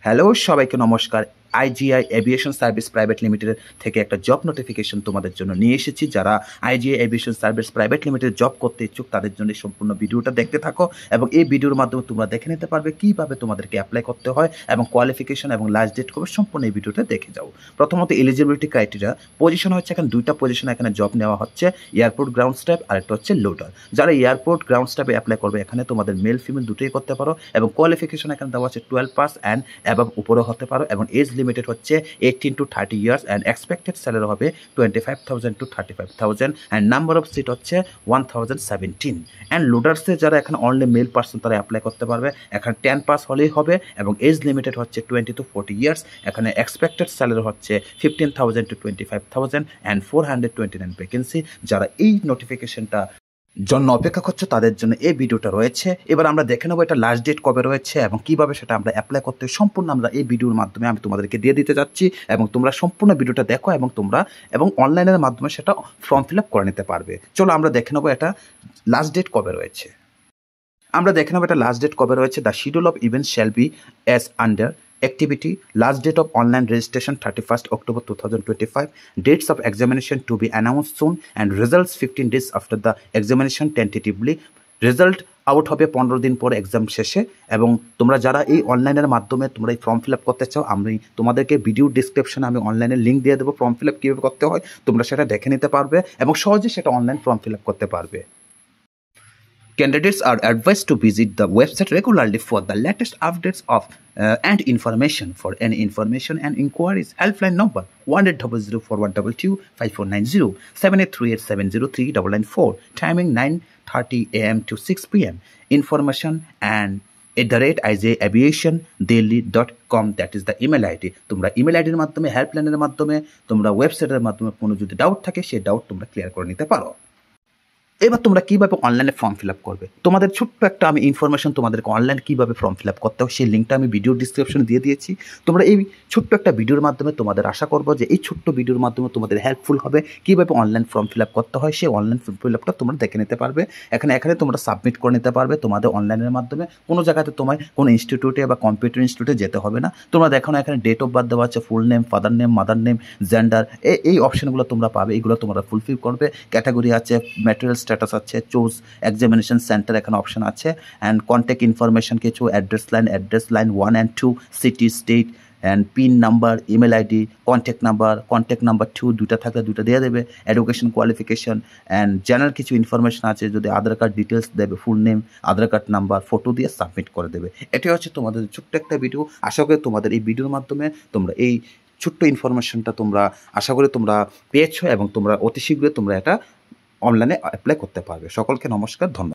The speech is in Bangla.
হ্যালো সবাইকে নমস্কার। IGI aviation service private limited থেকে একটা জব নোটিফিকেশন তোমাদের জন্য নিয়ে এসেছি। যারা IGI aviation service private limited job করতে ইচ্ছুক তাদের জন্য সম্পূর্ণ ভিডিওটা দেখতে থাকো এবং এই ভিডিওর মাধ্যমে তোমরা দেখে নিতে পারবে কীভাবে তোমাদেরকে অ্যাপ্লাই করতে হয় এবং কোয়ালিফিকেশন এবং লাস্ট ডেট কবে সম্পূর্ণ এই ভিডিওটা দেখে যাও। প্রথমত এলিজিবিলিটি ক্রাইটেরিয়া, পজিশন হচ্ছে এখানে দুইটা পজিশন এখানে জব নেওয়া হচ্ছে, এয়ারপোর্ট গ্রাউন্ড স্টাফ আর একটা হচ্ছে লোডার। যারা এয়ারপোর্ট গ্রাউন্ড স্টাফে অ্যাপ্লাই করবে এখানে তোমাদের মেল ফিমেল দুটোই করতে পারো এবং কোয়ালিফিকেশন এখানে দেওয়া আছে 12 পাস অ্যান্ড অ্যাবাভ উপরেও হতে পারো এবং এজ লিমিটেড হচ্ছে 18 to 30 years and expected salary হবে 25,000 to 35,000 and number of seat হচ্ছে 1017 and লোডার্সে যারা এখানে অনলি মেল পার্সন তারা অ্যাপ্লাই করতে পারবে। এখানে 10 পাস হলেই হবে এবং এজ লিমিটেড হচ্ছে 20 to 40 years। এখানে এক্সপেক্টেড স্যালারি হচ্ছে 15,000 to 25,000 and 429 ভ্যাকেন্সি। যারা এই নোটিফিকেশনটা জন্য অপেক্ষা করছো তাদের জন্য এই ভিডিওটা রয়েছে। এবার আমরা দেখে নেবো এটা লাস্ট ডেট কবে রয়েছে এবং কিভাবে সেটা আমরা অ্যাপ্লাই করতে সম্পূর্ণ আমরা এই ভিডিওর মাধ্যমে আমি তোমাদেরকে দিয়ে দিতে যাচ্ছি এবং তোমরা সম্পূর্ণ ভিডিওটা দেখো এবং তোমরা অনলাইনের মাধ্যমে সেটা ফর্ম ফিল আপ করে নিতে পারবে। চলো আমরা দেখে নেবো এটা লাস্ট ডেট কবে রয়েছে। আমরা দেখে নেবো এটা লাস্ট ডেট কবে রয়েছে। The schedule of event shall be as under activity. Last date of online registration 31st October 2025. Dates of examination to be announced soon and results 15 days after the examination tentatively. Result out হবে 15 দিন পর এক্সাম শেষে। এবং তোমরা যারা এই অনলাইনের মাধ্যমে তোমরা এই ফর্ম ফিল আপ করতে চাও আমি তোমাদেরকে ভিডিও ডিসক্রিপশনে আমি অনলাইনের লিঙ্ক দিয়ে দেবো, ফর্ম ফিল আপ কীভাবে করতে হয় তোমরা সেটা দেখে নিতে পারবে এবং সহজে সেটা অনলাইন ফর্ম ফিল আপ করতে পারবে। Candidates are advised to visit the website regularly for the latest updates of and information. For any information and inquiries, helpline number 18004122 5490 7838703994. Timing 9:30 a.m. to 6 p.m. Information and @IJAviationDelhi.com, that is the email ID. তোমরা ইমেল আইডির মাধ্যমে হেল্পলাইনের মাধ্যমে তোমরা ওয়েবসাইটের মাধ্যমে কোনো যদি ডাউট থাকে সেই ডাউট তোমরা ক্লিয়ার করে নিতে পারো। এবার তোমরা কীভাবে অনলাইনে ফর্ম ফিল আপ করবে তোমাদের ছোট্ট একটা আমি ইনফরমেশন তোমাদেরকে অনলাইন কীভাবে ফর্ম ফিল আপ করতে হয় সেই লিঙ্কটা আমি ভিডিও ডিসক্রিপশনে দিয়ে দিয়েছি। তোমরা এই ছোট্ট একটা ভিডিওর মাধ্যমে তোমাদের আশা করবো যে এই ছোট্ট ভিডিওর মাধ্যমে তোমাদের হেল্পফুল হবে কীভাবে অনলাইন ফর্ম ফিল আপ করতে হয় সেই অনলাইন ফর্ম ফিল আপটা তোমরা দেখে নিতে পারবে। এখানে তোমরা সাবমিট করে নিতে পারবে তোমাদের অনলাইনের মাধ্যমে। কোনো জায়গাতে তোমার কোনো ইনস্টিটিউটে বা কম্পিউটার ইনস্টিটিউটে যেতে হবে না। তোমরা দেখো না এখানে ডেট অফ বার্থ দেওয়া আছে, full name, father name, mother name, gender, এই অপশানগুলো তোমরা পাবে। এইগুলো তোমরা ফুলফিল করবে। ক্যাটাগরি আছে, ম্যাটেরিয়াল স্ট্যাটাস আছে, চুজ এক্সামিনেশন সেন্টার এখানে অপশন আছে অ্যান্ড কন্ট্যাক্ট ইনফরমেশন কিছু address line 1 and 2, city, state and pin number, email ID, contact number 2 দুটা থাকলে দুটা দিয়ে দেবে। এডুকেশন কোয়ালিফিকেশন অ্যান্ড জেনারেল কিছু ইনফরমেশন আছে, যদি আধার কার্ড ডিটেলস দেবে, ফুল নেম, আধার কার্ড নাম্বার, ফটো দিয়ে সাবমিট করে দেবে। এটাই হচ্ছে তোমাদের ছোট্ট একটা ভিডিও। আশা করি তোমাদের এই ভিডিওর মাধ্যমে তোমরা এই ছোট্ট ইনফরমেশনটা তোমরা আশা করি তোমরা পেয়েছো এবং তোমরা অতি শীঘ্রই তোমরা এটা অনলাইনে অ্যাপ্লাই করতে পারবে। সকলকে নমস্কার, ধন্যবাদ।